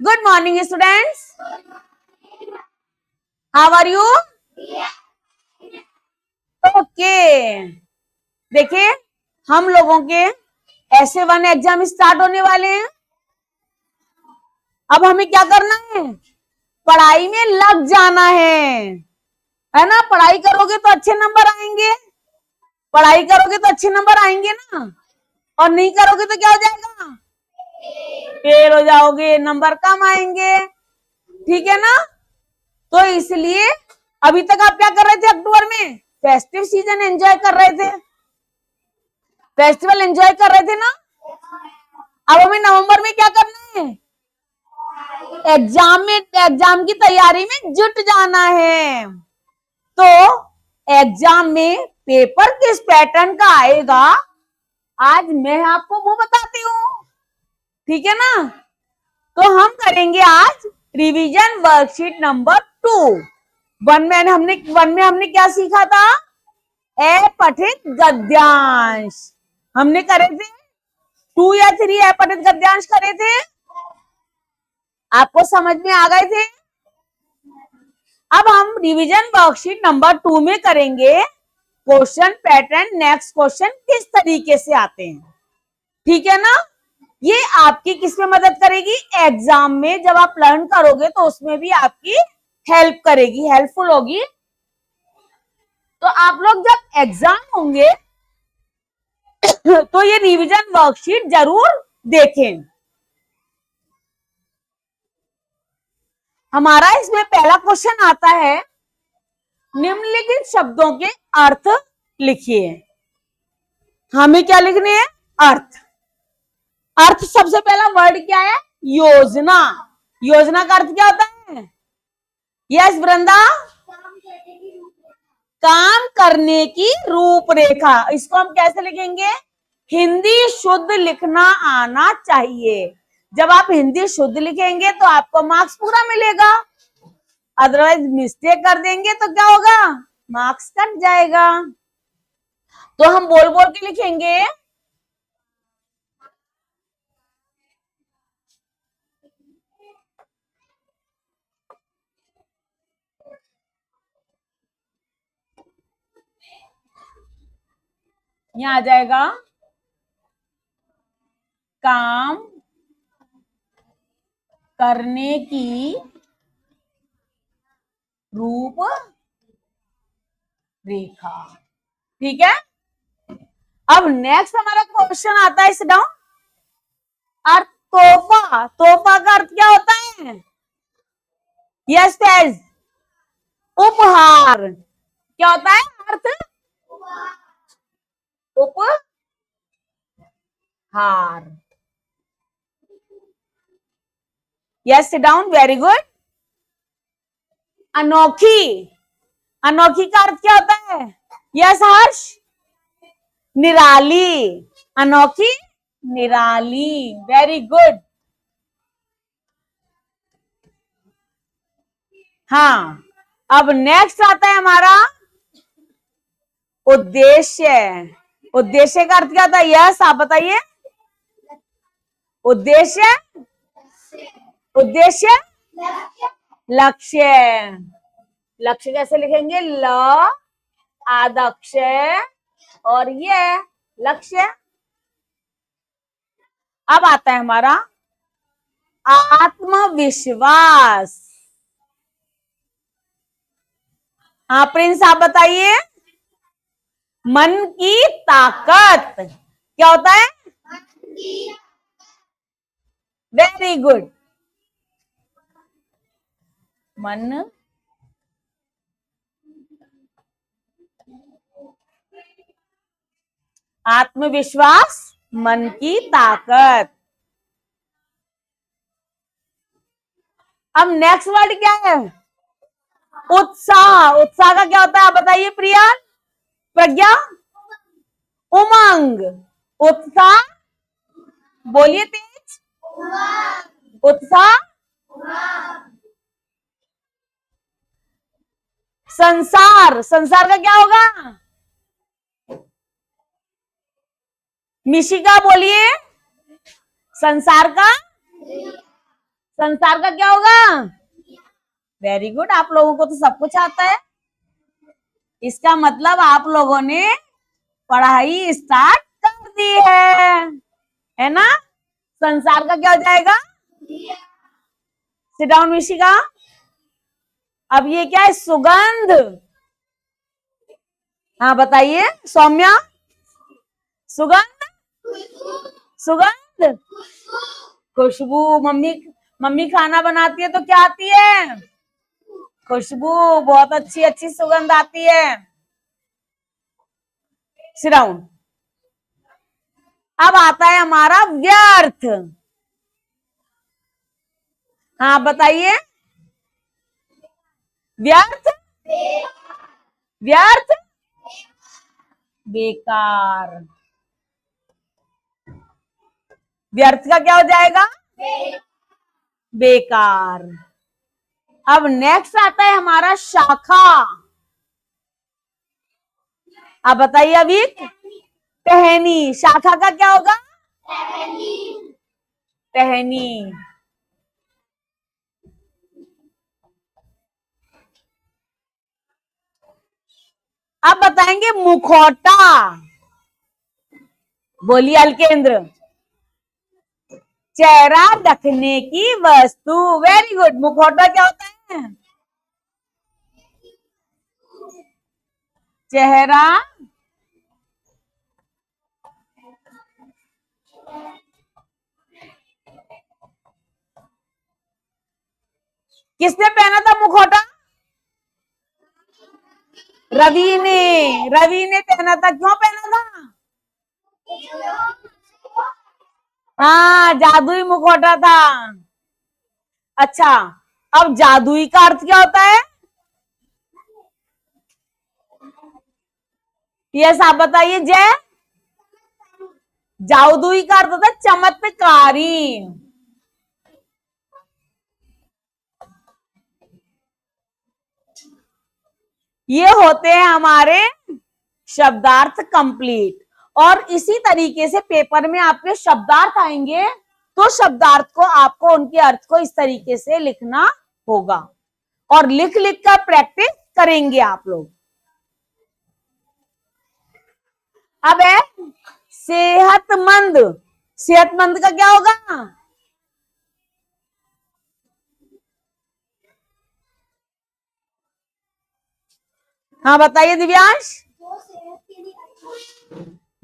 Good morning students, how are you? Okay, देखिए हम लोगों के SA1 एग्जाम स्टार्ट होने वाले हैं। अब हमें क्या करना है? पढ़ाई में लग जाना है ना। पढ़ाई करोगे तो अच्छे नंबर आएंगे, पढ़ाई करोगे तो अच्छे नंबर आएंगे ना, और नहीं करोगे तो क्या हो जाएगा? फेल हो जाओगे, नंबर कम आएंगे। ठीक है ना। तो इसलिए अभी तक आप क्या कर रहे थे? अक्टूबर में फेस्टिव सीजन एंजॉय कर रहे थे, फेस्टिवल एंजॉय कर रहे थे ना। अब हमें नवंबर में क्या करना है? एग्जाम की तैयारी में जुट जाना है। तो एग्जाम में पेपर किस पैटर्न का आएगा, आज मैं आपको वो बताती हूँ। ठीक है ना। तो हम करेंगे आज रिवीजन वर्कशीट नंबर 2। वन में हमने क्या सीखा था? अपठित गद्यांश हमने करे थे। 2 या 3 अपठित गद्यांश करे थे, आपको समझ में आ गए थे। अब हम रिवीजन वर्कशीट नंबर 2 में करेंगे क्वेश्चन पैटर्न। नेक्स्ट क्वेश्चन किस तरीके से आते हैं, ठीक है ना। ये आपकी किसमें मदद करेगी? एग्जाम में जब आप लर्न करोगे तो उसमें भी आपकी हेल्प करेगी, हेल्पफुल होगी। तो आप लोग जब एग्जाम होंगे तो ये रिवीजन वर्कशीट जरूर देखें। हमारा इसमें पहला क्वेश्चन आता है, निम्नलिखित शब्दों के अर्थ लिखिए। हमें क्या लिखने हैं? अर्थ। अर्थ सबसे पहला वर्ड क्या है? योजना। योजना का अर्थ क्या होता है? यस वृंदा, काम करने की रूपरेखा। इसको हम कैसे लिखेंगे? हिंदी शुद्ध लिखना आना चाहिए। जब आप हिंदी शुद्ध लिखेंगे तो आपको मार्क्स पूरा मिलेगा, अदरवाइज मिस्टेक कर देंगे तो क्या होगा? मार्क्स कट जाएगा। तो हम बोल बोल के लिखेंगे। यहां आ जाएगा काम करने की रूप रेखा। ठीक है। अब नेक्स्ट हमारा क्वेश्चन आता है, डाउन अर्थ तोहफा। तोहफा का अर्थ क्या होता है? यस तेज, उपहार। क्या होता है अर्थ? उपहार। Yes down, very good. अनोखी। अनोखी का अर्थ क्या होता है? यस हर्ष, निराली। अनोखी, निराली, वेरी गुड। हाँ, अब नेक्स्ट आता है हमारा उद्देश्य। उद्देश्य का अर्थ क्या होता है? यस आप बताइए। उद्देश्य, उद्देश्य, लक्ष्य। लक्ष्य कैसे लिखेंगे? ल आदक्ष और ये लक्ष्य। अब आता है हमारा आत्मविश्वास। हाँ प्रिंस आप बताइए। मन की ताकत क्या होता है? Very good. मन आत्मविश्वास, मन की ताकत। अब नेक्स्ट वर्ड क्या है? उत्साह। उत्साह का क्या होता है आप बताइए प्रिया, प्रज्ञा? उमंग। उत्साह, बोलिए तेज। उत्साह। संसार। संसार का क्या होगा? मिशिका बोलिए। संसार का, संसार का क्या होगा? वेरी गुड, आप लोगों को तो सब कुछ आता है। इसका मतलब आप लोगों ने पढ़ाई स्टार्ट कर दी है ना? संसार का क्या हो जाएगा? Sit down Mishika. अब ये क्या है? सुगंध। हाँ बताइए सौम्या। सुगंध, सुगंध, खुशबू। मम्मी, मम्मी खाना बनाती है तो क्या आती है? खुशबू। बहुत अच्छी अच्छी सुगंध आती है। Sit down. अब आता है हमारा व्यर्थ। हाँ बताइए। व्यर्थ, व्यर्थ, बेकार। व्यर्थ का क्या हो जाएगा? बेकार। अब नेक्स्ट आता है हमारा शाखा। आप बताइए अभी। टहनी। शाखा का क्या होगा? टहनी। अब बताएंगे मुखौटा। बोलिए अलकेंद्र। चेहरा ढकने की वस्तु। Very good. मुखौटा क्या होता है? चेहरा किसने पहना था मुखौटा? रवि ने। रवि ने पहना था। क्यों पहना था? हाँ, जादुई मुखौटा था। अच्छा, अब जादुई का अर्थ क्या होता है? यस, आप बताइए जय। जादुई का अर्थ होता है चमत्कारी। ये होते हैं हमारे शब्दार्थ कंप्लीट। और इसी तरीके से पेपर में आपके शब्दार्थ आएंगे, तो शब्दार्थ को आपको उनके अर्थ को इस तरीके से लिखना होगा और लिख लिख कर प्रैक्टिस करेंगे आप लोग। अब है सेहतमंद। सेहतमंद का क्या होगा? हाँ बताइए दिव्यांश।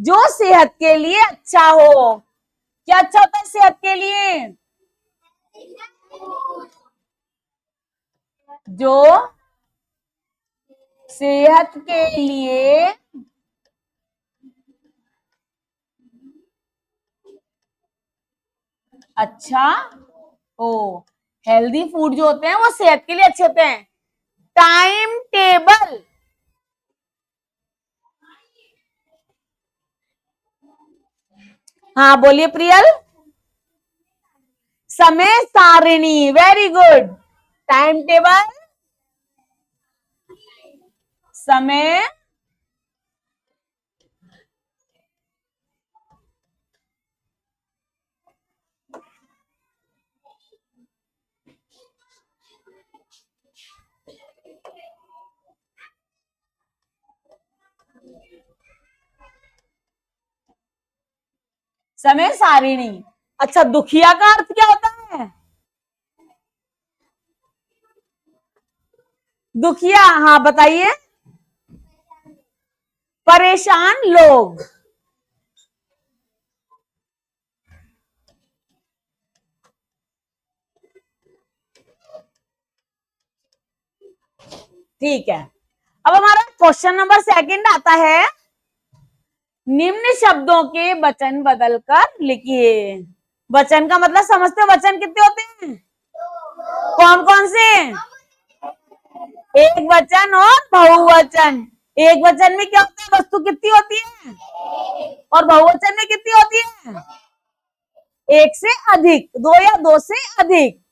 जो सेहत के लिए अच्छा हो। क्या अच्छा होता है सेहत के लिए? जो सेहत के लिए अच्छा हो। हेल्दी फूड जो होते हैं वो सेहत के लिए अच्छे होते हैं। Time table. हाँ बोलिए प्रियल। समय सारिणी। Very good. टाइम टेबल, समय समय सारिणी। अच्छा, दुखिया का अर्थ क्या होता है? दुखिया, हाँ बताइए। परेशान लोग। ठीक है। अब हमारा क्वेश्चन नंबर सेकंड आता है। निम्न शब्दों के वचन बदलकर लिखिए। वचन का मतलब समझते हो? वचन कितने होते हैं? कौन कौन से? एक वचन और बहुवचन। एक वचन में क्या होता है? वस्तु कितनी होती है? और बहुवचन में कितनी होती है? एक से अधिक, दो या दो से अधिक।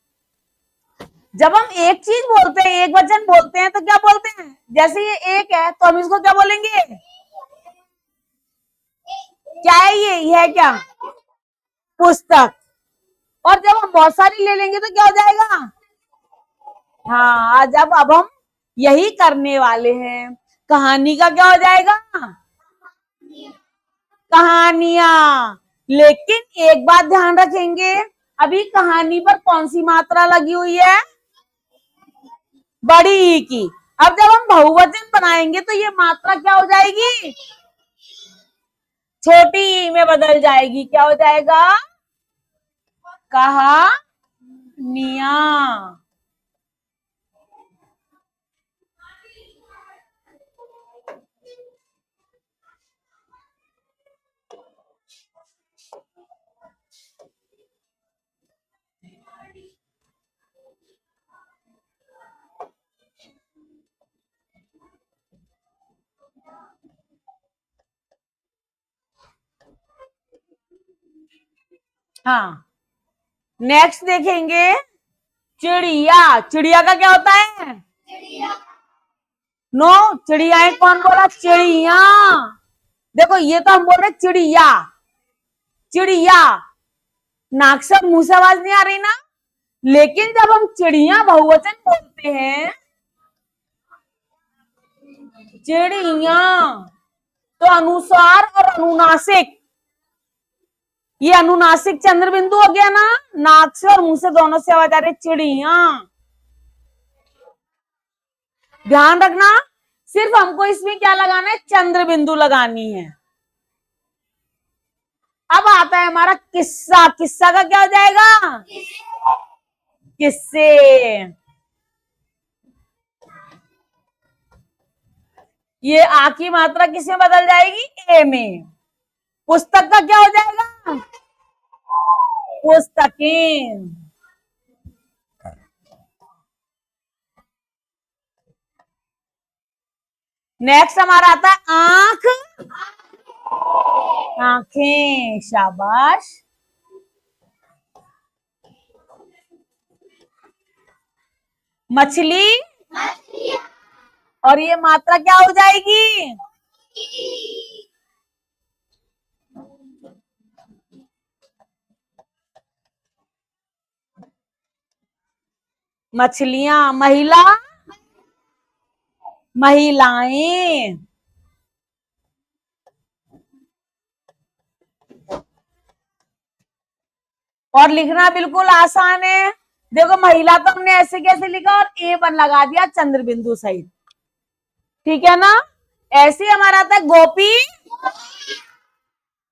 जब हम एक चीज बोलते हैं, एक वचन बोलते हैं, तो क्या बोलते हैं? जैसे ये एक है तो हम इसको क्या बोलेंगे? क्या है ये है क्या? पुस्तक। और जब हम बहुत सारी ले लेंगे तो क्या हो जाएगा? हाँ, आज अब हम यही करने वाले हैं। कहानी का क्या हो जाएगा? कहानियां। लेकिन एक बात ध्यान रखेंगे, अभी कहानी पर कौन सी मात्रा लगी हुई है? बड़ी ई की। अब जब हम बहुवचन बनाएंगे तो ये मात्रा क्या हो जाएगी? छोटी ई में बदल जाएगी। क्या हो जाएगा? कहानियां। हाँ, नेक्स्ट देखेंगे चिड़िया। चिड़िया का क्या होता है? नो, चिड़ियाएं कौन बोला? चिड़िया। देखो ये तो हम बोल रहे चिड़िया, चिड़िया। नाक से मुंह से आवाज नहीं आ रही ना। लेकिन जब हम चिड़िया बहुवचन बोलते हैं, चिड़िया, तो अनुसार और अनुनासिक, ये अनुनासिक चंद्र बिंदु हो गया ना। नाक से और मुंह से दोनों से आवाज आ रही चिड़िया। ध्यान रखना, सिर्फ हमको इसमें क्या लगाना है? चंद्र बिंदु लगानी है। अब आता है हमारा किस्सा। किस्सा का क्या हो जाएगा? किस्से। ये आ की मात्रा किसमें बदल जाएगी? ए में। पुस्तक का क्या हो जाएगा? पुस्तकें। नेक्स्ट हमारा आता है आंख, आंखें। शाबाश। मछली, और ये मात्रा क्या हो जाएगी? मछलियां। महिला, महिलाएं। और लिखना बिल्कुल आसान है। देखो महिला तो हमने ऐसे कैसे लिखा और ए पर लगा दिया चंद्र बिंदु सहित। ठीक है ना। ऐसे हमारा आता है गोपी,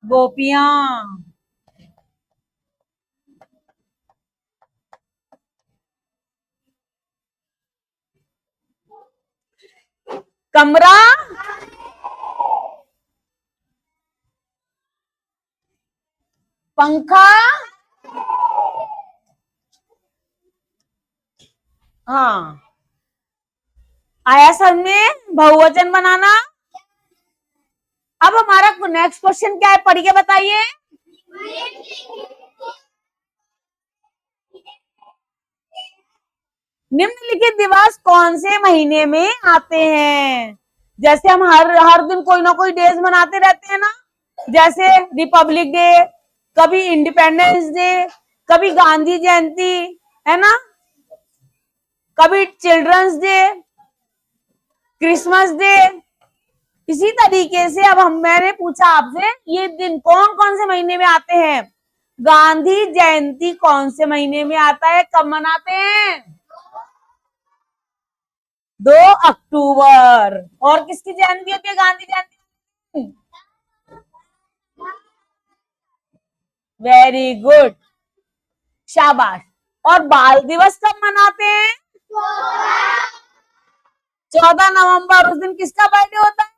गोपियां। कमरा, पंखा। हाँ, आया समझ में बहुवचन बनाना। अब हमारा नेक्स्ट क्वेश्चन क्या है, पढ़ के बताइए। निम्नलिखित दिवस कौन से महीने में आते हैं? जैसे हम हर हर दिन कोई ना कोई डेज मनाते रहते हैं ना। जैसे रिपब्लिक डे, कभी इंडिपेंडेंस डे, कभी गांधी जयंती, है ना, कभी चिल्ड्रंस डे, क्रिसमस डे। इसी तरीके से अब मैंने पूछा आपसे ये दिन कौन कौन से महीने में आते हैं। गांधी जयंती कौन से महीने में आता है, कब मनाते हैं? 2 अक्टूबर। और किसकी जयंती होती है? गांधी जयंती। वेरी गुड, शाबाश। और बाल दिवस कब मनाते हैं? 14 नवंबर। उस दिन किसका बर्थडे होता है?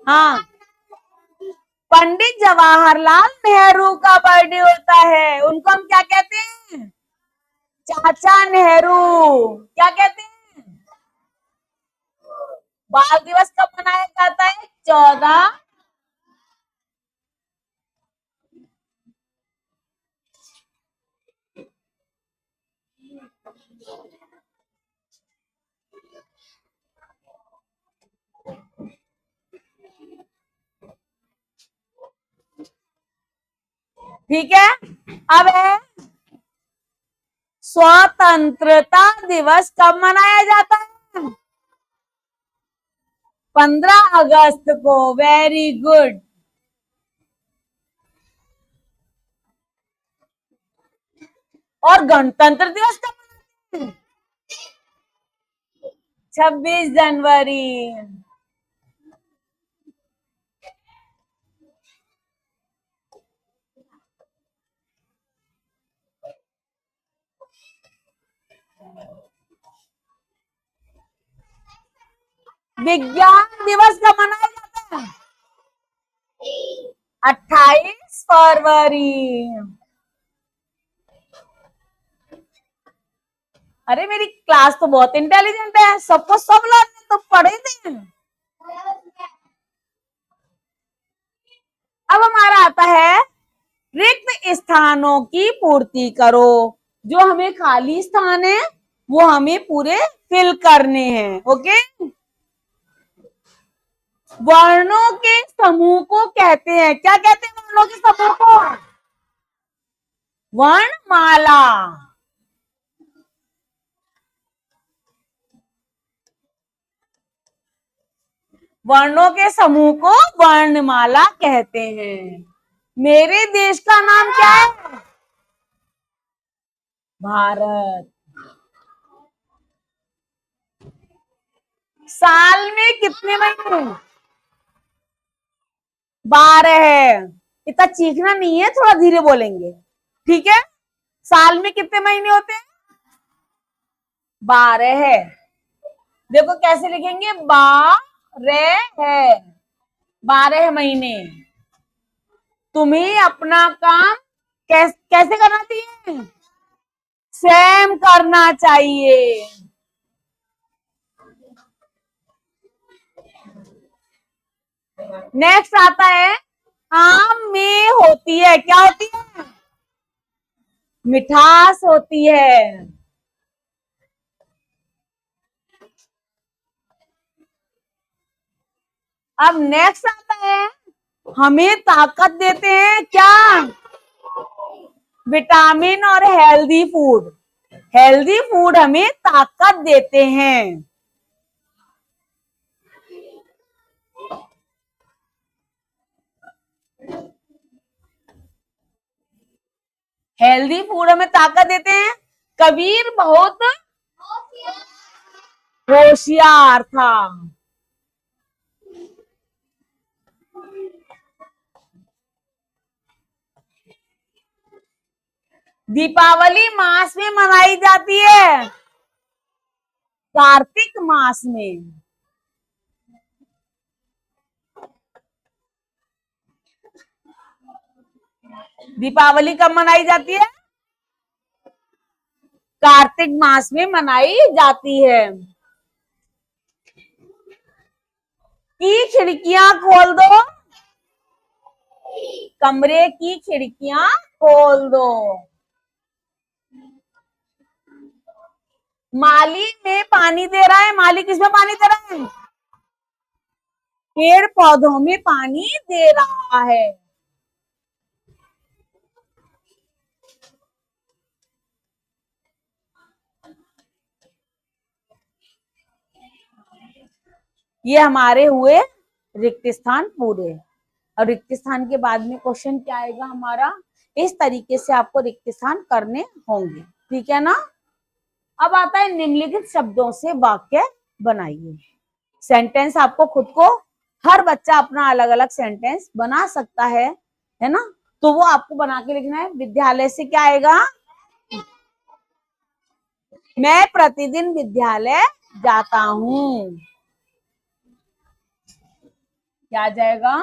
हाँ, पंडित जवाहरलाल नेहरू का बर्थडे होता है। उनको हम क्या कहते हैं? चाचा नेहरू। क्या कहते हैं? बाल दिवस कब मनाया जाता है? 14। ठीक है। अब है स्वतंत्रता दिवस कब मनाया जाता है? 15 अगस्त को। Very good. और गणतंत्र दिवस कब मनाते हैं? 26 जनवरी। विज्ञान दिवस कब मनाया जाता है? 28 फरवरी। अरे मेरी क्लास तो बहुत इंटेलिजेंट है, सबको सब लोग तो पढ़े थे। अब हमारा आता है रिक्त स्थानों की पूर्ति करो। जो हमें खाली स्थान है वो हमें पूरे फिल करने हैं। ओके। वर्णों के समूह को कहते हैं, क्या कहते हैं वर्णों के समूह को? वर्णमाला। वर्णों के समूह को वर्णमाला कहते हैं। मेरे देश का नाम क्या है? भारत। साल में कितने महीने? 12 है। इतना चीखना नहीं है, थोड़ा धीरे बोलेंगे, ठीक है। साल में कितने महीने होते हैं? 12 है। देखो कैसे लिखेंगे, 12 है, 12 महीने। तुम्हें अपना काम कैसे करना चाहिए? सेम करना चाहिए। नेक्स्ट आता है, आम में होती है, क्या होती है? मिठास होती है। अब नेक्स्ट आता है, हमें ताकत देते हैं, क्या? विटामिन और हेल्दी फूड। हेल्दी फूड हमें ताकत देते हैं। हेल्दी फूड हमें ताकत देते हैं। कबीर बहुत होशियार था। दीपावली मास में मनाई जाती है, कार्तिक मास में। दीपावली कब मनाई जाती है? कार्तिक मास में मनाई जाती है। की खिड़कियां खोल दो, कमरे की खिड़कियां खोल दो। माली में पानी दे रहा है, माली किसमें पानी दे रहा है? पेड़ पौधों में पानी दे रहा है। ये हमारे हुए रिक्त स्थान पूरे। और रिक्त स्थान के बाद में क्वेश्चन क्या आएगा हमारा, इस तरीके से आपको रिक्त स्थान करने होंगे, ठीक है ना। अब आता है निम्नलिखित शब्दों से वाक्य बनाइए। सेंटेंस आपको खुद को, हर बच्चा अपना अलग अलग सेंटेंस बना सकता है ना। तो वो आपको बना के लिखना है। विद्यालय से क्या आएगा? मैं प्रतिदिन विद्यालय जाता हूँ। क्या आ जाएगा?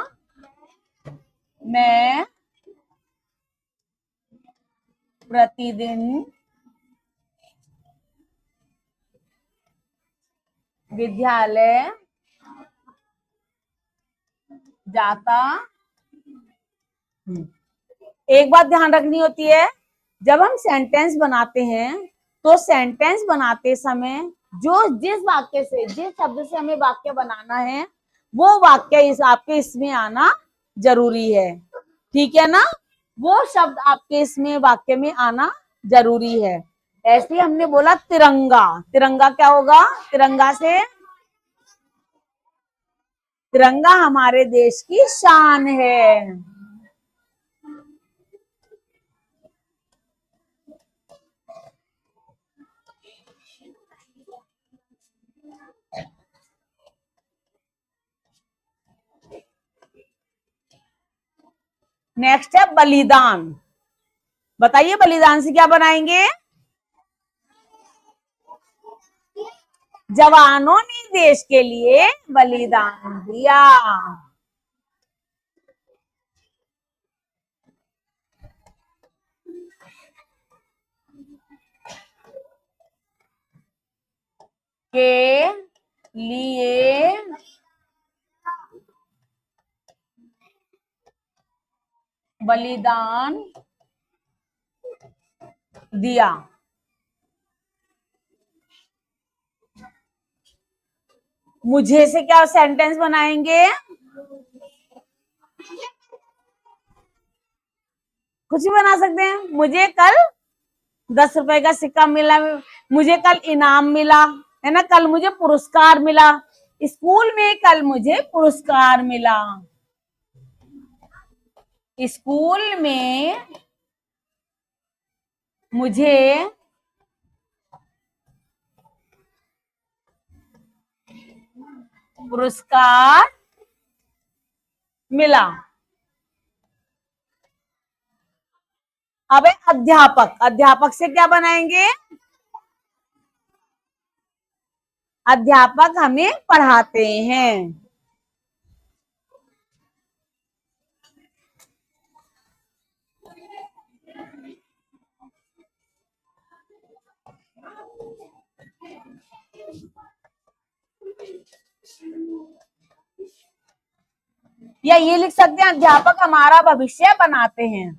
मैं प्रतिदिन विद्यालय जाता हूँ। एक बात ध्यान रखनी होती है, जब हम सेंटेंस बनाते हैं तो सेंटेंस बनाते समय जो जिस वाक्य से, जिस शब्द से हमें वाक्य बनाना है वो वाक्य आपके इसमें आना जरूरी है, ठीक है ना। वो शब्द आपके इसमें वाक्य में आना जरूरी है। ऐसे ही हमने बोला तिरंगा, तिरंगा क्या होगा? तिरंगा से, तिरंगा हमारे देश की शान है। नेक्स्ट है बलिदान। बताइए बलिदान से क्या बनाएंगे? जवानों ने देश के लिए बलिदान दिया। के लिए बलिदान दिया। मुझे से क्या सेंटेंस बनाएंगे? कुछ भी बना सकते हैं। मुझे कल 10 रुपए का सिक्का मिला, मुझे कल इनाम मिला, है ना, कल मुझे पुरस्कार मिला, स्कूल में कल मुझे पुरस्कार मिला, स्कूल में मुझे पुरस्कार मिला। अब अध्यापक, अध्यापक से क्या बनाएंगे? अध्यापक हमें पढ़ाते हैं। या ये लिख सकते हैं, अध्यापक हमारा भविष्य बनाते हैं।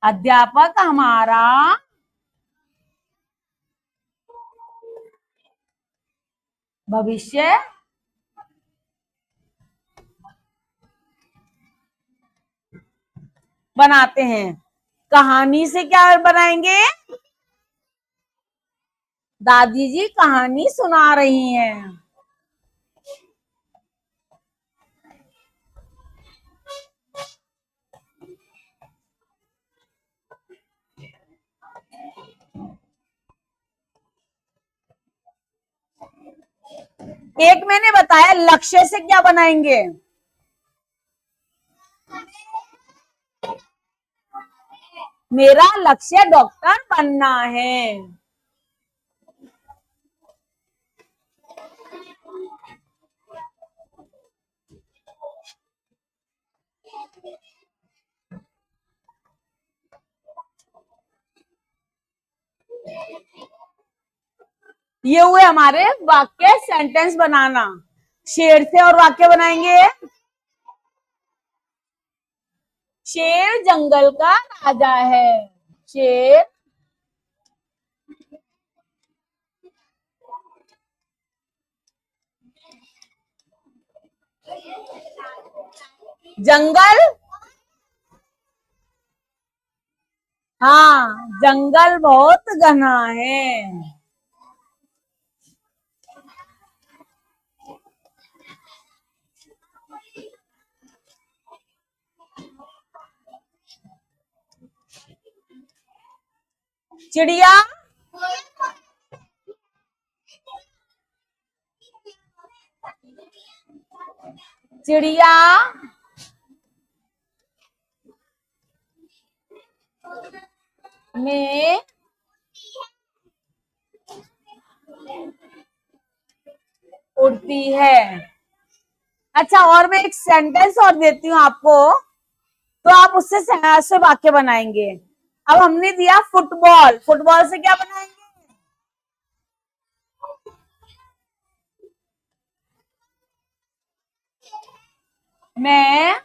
अध्यापक हमारा भविष्य बनाते हैं। कहानी से क्या बनाएंगे? दादी जी कहानी सुना रही हैं। एक मैंने बताया, लक्ष्य से क्या बनाएंगे? मेरा लक्ष्य डॉक्टर बनना है। ये हुए हमारे वाक्य, सेंटेंस बनाना। शेर से और वाक्य बनाएंगे। शेर जंगल का राजा है। शेर जंगल, हाँ जंगल बहुत घना है। चिड़िया, चिड़िया में उड़ती है। अच्छा, और मैं एक सेंटेंस और देती हूँ आपको, तो आप उससे से वाक्य बनाएंगे। अब हमने दिया फुटबॉल, फुटबॉल से क्या बनाएंगे? मैं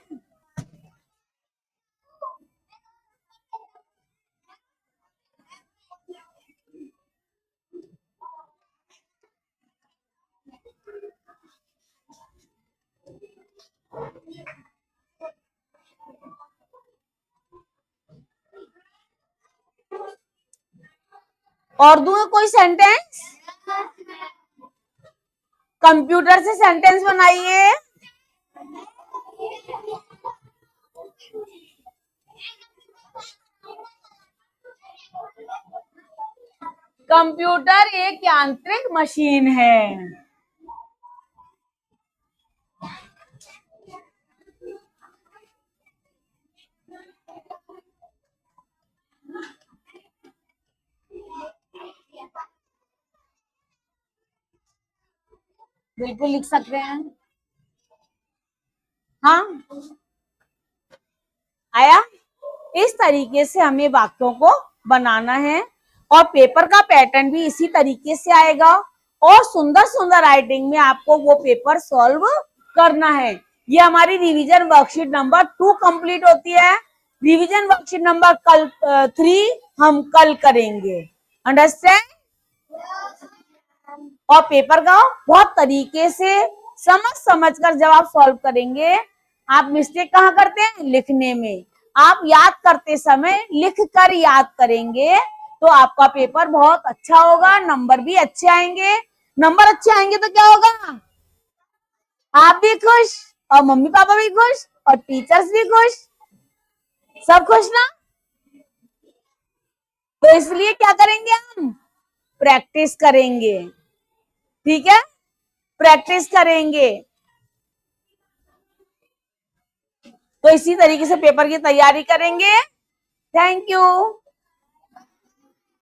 और दूं कोई सेंटेंस? कंप्यूटर से सेंटेंस बनाइए। कंप्यूटर एक यांत्रिक मशीन है। बिल्कुल लिख सकते हैं। हाँ, आया? इस तरीके से हमें वाक्यों को बनाना है और पेपर का पैटर्न भी इसी तरीके से आएगा और सुंदर सुंदर राइटिंग में आपको वो पेपर सॉल्व करना है। ये हमारी रिवीजन वर्कशीट नंबर 2 कंप्लीट होती है। रिवीजन वर्कशीट नंबर 3 हम कल करेंगे। अंडरस्टैंड? और पेपर का बहुत तरीके से समझ कर जब आप सॉल्व करेंगे, आप मिस्टेक कहाँ करते हैं? लिखने में। आप याद करते समय लिख कर याद करेंगे तो आपका पेपर बहुत अच्छा होगा, नंबर भी अच्छे आएंगे। नंबर अच्छे आएंगे तो क्या होगा? आप भी खुश और मम्मी पापा भी खुश और टीचर्स भी खुश, सब खुश ना। तो इसलिए क्या करेंगे? हम प्रैक्टिस करेंगे। ठीक है, प्रैक्टिस करेंगे। तो इसी तरीके से पेपर की तैयारी करेंगे। Thank you.